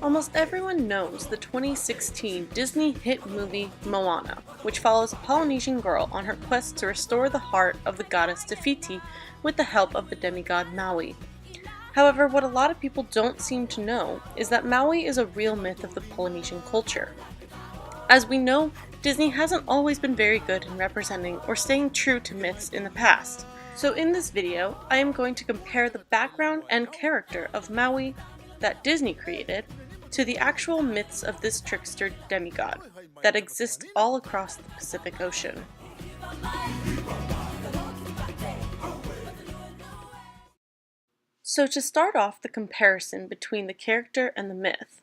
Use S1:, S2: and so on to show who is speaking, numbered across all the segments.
S1: Almost everyone knows the 2016 Disney hit movie Moana, which follows a Polynesian girl on her quest to restore the heart of the goddess Te Fiti with the help of the demi-god Maui. However, what a lot of people don't seem to know is that Maui is a real myth of the Polynesian culture. As we know, Disney hasn't always been very good in representing or staying true to myths in the past. So in this video, I am going to compare the background and character of Maui that Disney created to the actual myths of this trickster demigod that exist all across the Pacific Ocean. So to start off the comparison between the character and the myth,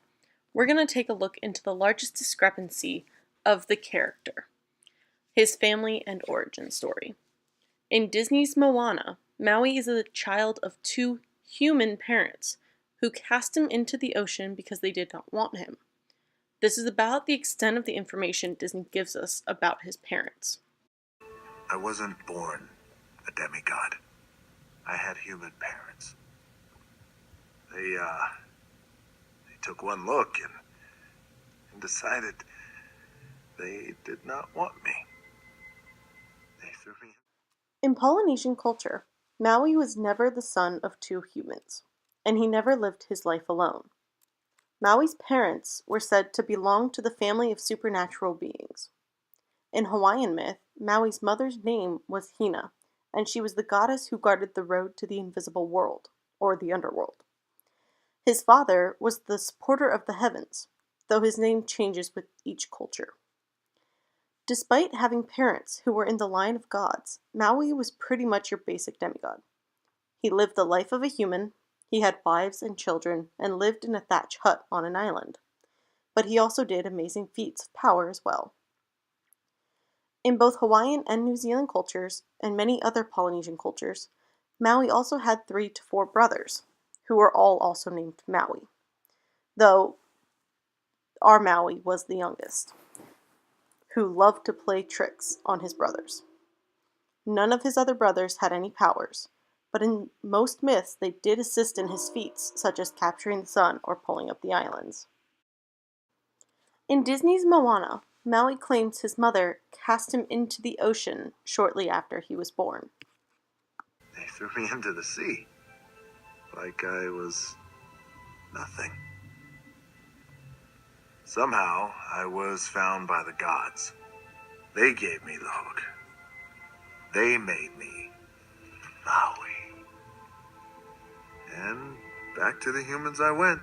S1: we're going to take a look into the largest discrepancy of the character, his family and origin story. In Disney's Moana, Maui is the child of two human parents who cast him into the ocean because they did not want him. This is about the extent of the information Disney gives us about his parents.
S2: I wasn't born a demigod. I had human parents. They took one look and decided they did not want me. They threw me.
S1: In Polynesian culture, Maui was never the son of two humans, and he never lived his life alone. Maui's parents were said to belong to the family of supernatural beings. In Hawaiian myth, Maui's mother's name was Hina, and she was the goddess who guarded the road to the invisible world, or the underworld. His father was the supporter of the heavens, though his name changes with each culture. Despite having parents who were in the line of gods, Maui was pretty much your basic demigod. He lived the life of a human, he had wives and children, and lived in a thatch hut on an island. But he also did amazing feats of power as well. In both Hawaiian and New Zealand cultures, and many other Polynesian cultures, Maui also had 3 to 4 brothers, who were all also named Maui, though our Maui was the youngest, who loved to play tricks on his brothers. None of his other brothers had any powers, but in most myths they did assist in his feats, such as capturing the sun or pulling up the islands. In Disney's Moana, Maui claims his mother cast him into the ocean shortly after he was born.
S2: They threw me into the sea, like I was nothing. Somehow, I was found by the gods. They gave me the hook. They made me Maui. And back to the humans I went.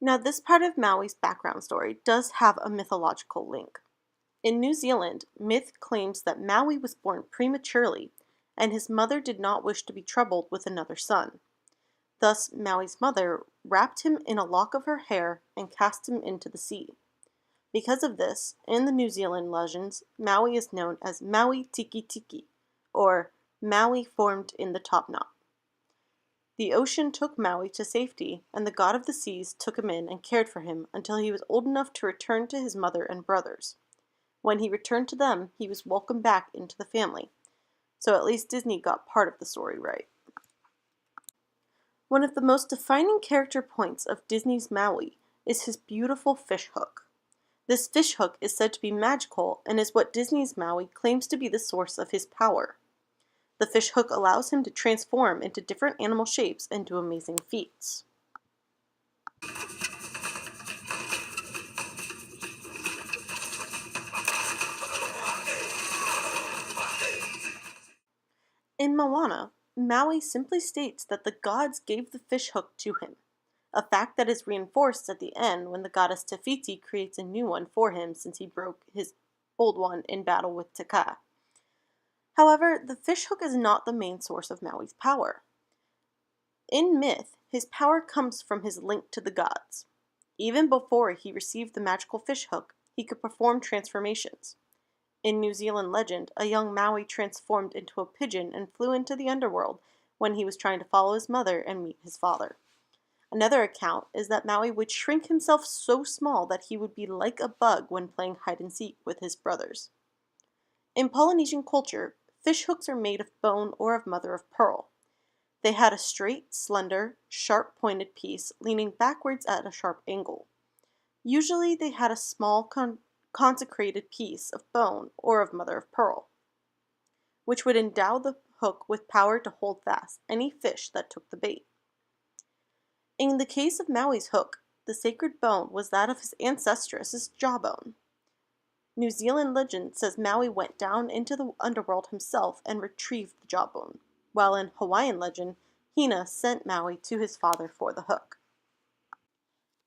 S1: Now, this part of Maui's background story does have a mythological link. In New Zealand, myth claims that Maui was born prematurely, and his mother did not wish to be troubled with another son. Thus, Maui's mother wrapped him in a lock of her hair and cast him into the sea. Because of this, in the New Zealand legends, Maui is known as Maui Tiki Tiki, or Maui formed in the top knot. The ocean took Maui to safety, and the god of the seas took him in and cared for him until he was old enough to return to his mother and brothers. When he returned to them, he was welcomed back into the family. So at least Disney got part of the story right. One of the most defining character points of Disney's Maui is his beautiful fishhook. This fishhook is said to be magical and is what Disney's Maui claims to be the source of his power. The fishhook allows him to transform into different animal shapes and do amazing feats. In Moana, Maui simply states that the gods gave the fishhook to him, a fact that is reinforced at the end when the goddess Te Fiti creates a new one for him since he broke his old one in battle with Te Kā. However, the fishhook is not the main source of Maui's power. In myth, his power comes from his link to the gods. Even before he received the magical fishhook, he could perform transformations. In New Zealand legend, a young Maui transformed into a pigeon and flew into the underworld when he was trying to follow his mother and meet his father. Another account is that Maui would shrink himself so small that he would be like a bug when playing hide-and-seek with his brothers. In Polynesian culture, fishhooks are made of bone or of mother of pearl. They had a straight, slender, sharp-pointed piece leaning backwards at a sharp angle. Usually they had a small consecrated piece of bone or of mother of pearl, which would endow the hook with power to hold fast any fish that took the bait. In the case of Maui's hook, the sacred bone was that of his ancestress's jawbone. New Zealand legend says Maui went down into the underworld himself and retrieved the jawbone, while in Hawaiian legend, Hina sent Maui to his father for the hook.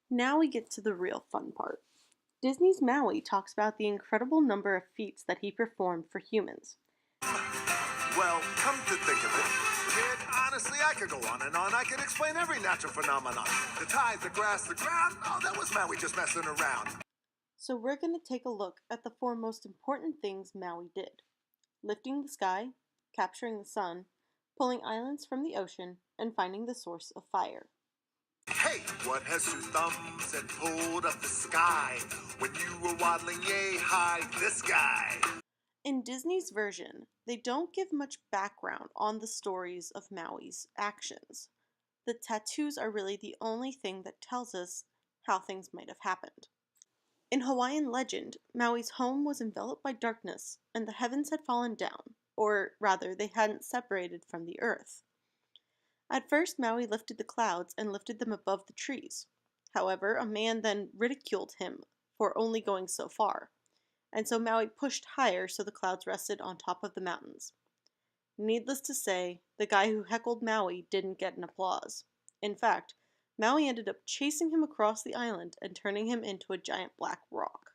S1: Now we get to the real fun part. Disney's Maui talks about the incredible number of feats that he performed for humans.
S2: Well, come to think of it, kid, honestly, I could go on and on. I could explain every natural phenomenon. The tide, the grass, the ground. Oh, that was Maui just messing around.
S1: So we're going to take a look at the four most important things Maui did: lifting the sky, capturing the sun, pulling islands from the ocean, and finding the source of fire.
S2: Hey, what has two thumbs and pulled up the sky when you were waddling yay high this guy?
S1: In Disney's version, they don't give much background on the stories of Maui's actions. The tattoos are really the only thing that tells us how things might have happened. In Hawaiian legend, Maui's home was enveloped by darkness, and the heavens had fallen down, or rather, they hadn't separated from the earth. At first, Maui lifted the clouds and lifted them above the trees. However, a man then ridiculed him for only going so far, and so Maui pushed higher so the clouds rested on top of the mountains. Needless to say, the guy who heckled Maui didn't get an applause. In fact, Maui ended up chasing him across the island and turning him into a giant black rock.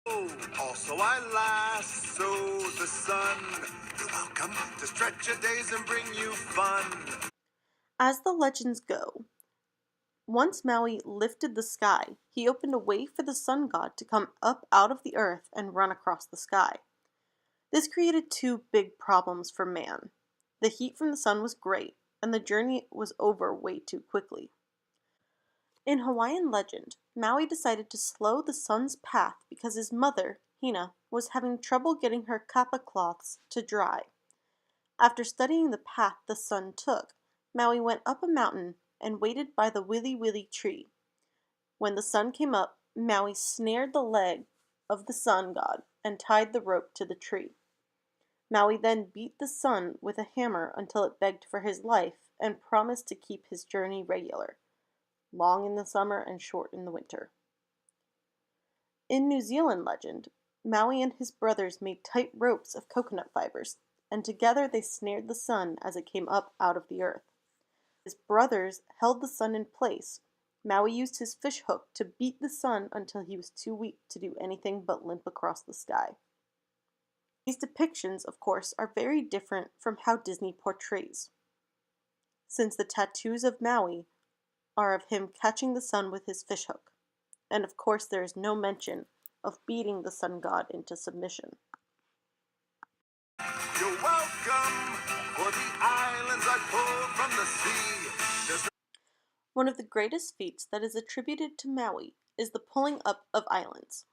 S2: Oh, also I lasso the sun. You're welcome to stretch your days and bring you fun.
S1: As the legends go, once Maui lifted the sky, he opened a way for the sun god to come up out of the earth and run across the sky. This created two big problems for man. The heat from the sun was great, and the journey was over way too quickly. In Hawaiian legend, Maui decided to slow the sun's path because his mother, Hina, was having trouble getting her kapa cloths to dry. After studying the path the sun took, Maui went up a mountain and waited by the wili wili tree. When the sun came up, Maui snared the leg of the sun god and tied the rope to the tree. Maui then beat the sun with a hammer until it begged for his life and promised to keep his journey regular, long in the summer and short in the winter. In New Zealand legend, Maui and his brothers made tight ropes of coconut fibers, and together they snared the sun as it came up out of the earth. His brothers held the sun in place. Maui used his fish hook to beat the sun until he was too weak to do anything but limp across the sky. These depictions, of course, are very different from how Disney portrays, since the tattoos of Maui are of him catching the sun with his fish hook, and of course there is no mention of beating the sun god into submission.
S2: You're welcome for the islands I pulled from the sea.
S1: One of the greatest feats that is attributed to Maui is the pulling up of islands.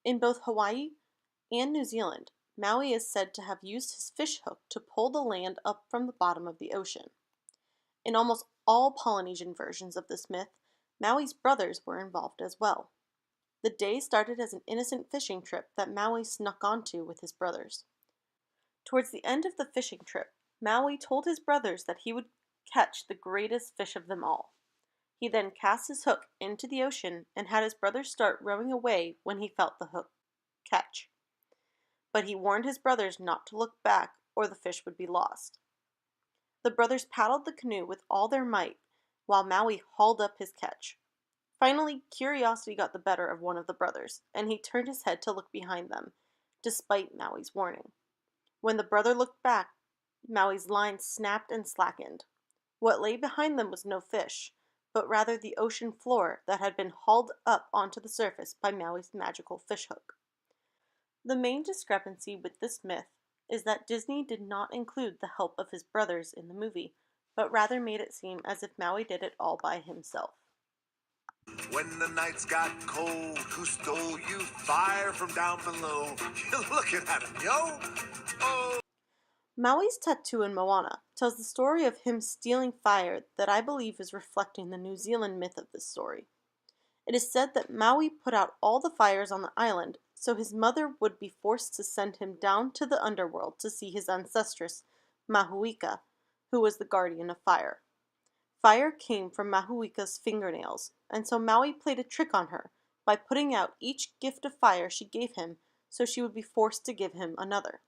S1: In both Hawaii and New Zealand, Maui is said to have used his fish hook to pull the land up from the bottom of the ocean. In almost all Polynesian versions of this myth, Maui's brothers were involved as well. The day started as an innocent fishing trip that Maui snuck onto with his brothers. Towards the end of the fishing trip, Maui told his brothers that he would catch the greatest fish of them all. He then cast his hook into the ocean and had his brothers start rowing away when he felt the hook catch. But he warned his brothers not to look back or the fish would be lost. The brothers paddled the canoe with all their might while Maui hauled up his catch. Finally, curiosity got the better of one of the brothers, and he turned his head to look behind them, despite Maui's warning. When the brother looked back, Maui's line snapped and slackened. What lay behind them was no fish, but rather the ocean floor that had been hauled up onto the surface by Maui's magical fish hook. The main discrepancy with this myth is that Disney did not include the help of his brothers in the movie, but rather made it seem as if Maui did it all by himself.
S2: When the nights got cold, who stole you fire from down below? You're looking at him, yo! Oh!
S1: Maui's tattoo in Moana tells the story of him stealing fire that I believe is reflecting the New Zealand myth of this story. It is said that Maui put out all the fires on the island, so his mother would be forced to send him down to the underworld to see his ancestress, Mahuika, who was the guardian of fire. Fire came from Mahuika's fingernails, and so Maui played a trick on her by putting out each gift of fire she gave him, so she would be forced to give him another.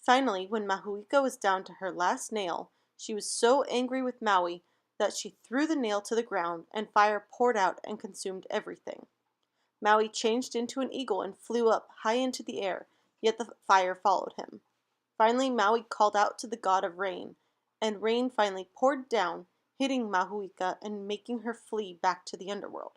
S1: Finally, when Mahuika was down to her last nail, she was so angry with Maui that she threw the nail to the ground and fire poured out and consumed everything. Maui changed into an eagle and flew up high into the air, yet the fire followed him. Finally, Maui called out to the god of rain, and rain finally poured down, hitting Mahuika and making her flee back to the underworld.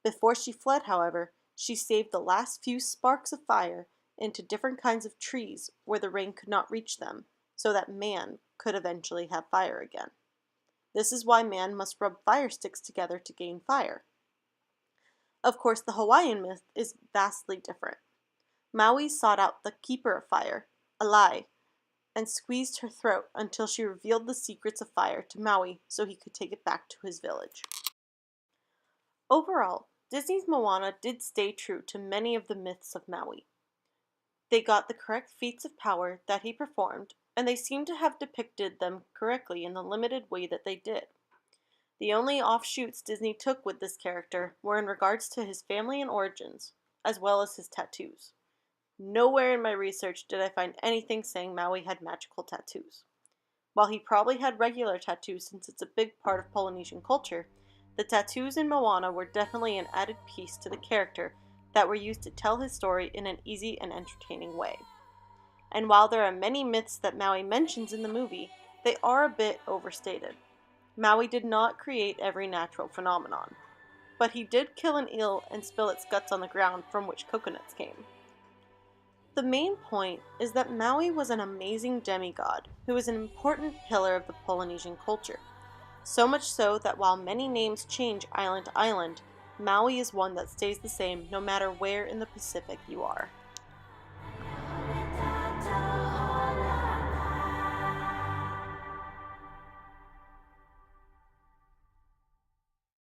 S1: Before she fled, however, she saved the last few sparks of fire into different kinds of trees where the rain could not reach them, so that man could eventually have fire again. This is why man must rub fire sticks together to gain fire. Of course, the Hawaiian myth is vastly different. Maui sought out the keeper of fire, Alai, and squeezed her throat until she revealed the secrets of fire to Maui so he could take it back to his village. Overall, Disney's Moana did stay true to many of the myths of Maui. They got the correct feats of power that he performed, and they seem to have depicted them correctly in the limited way that they did. The only offshoots Disney took with this character were in regards to his family and origins, as well as his tattoos. Nowhere in my research did I find anything saying Maui had magical tattoos. While he probably had regular tattoos since it's a big part of Polynesian culture, the tattoos in Moana were definitely an added piece to the character that were used to tell his story in an easy and entertaining way. And while there are many myths that Maui mentions in the movie, they are a bit overstated. Maui did not create every natural phenomenon, but he did kill an eel and spill its guts on the ground from which coconuts came. The main point is that Maui was an amazing demigod who was an important pillar of the Polynesian culture. So much so that while many names change island to island, Maui is one that stays the same no matter where in the Pacific you are.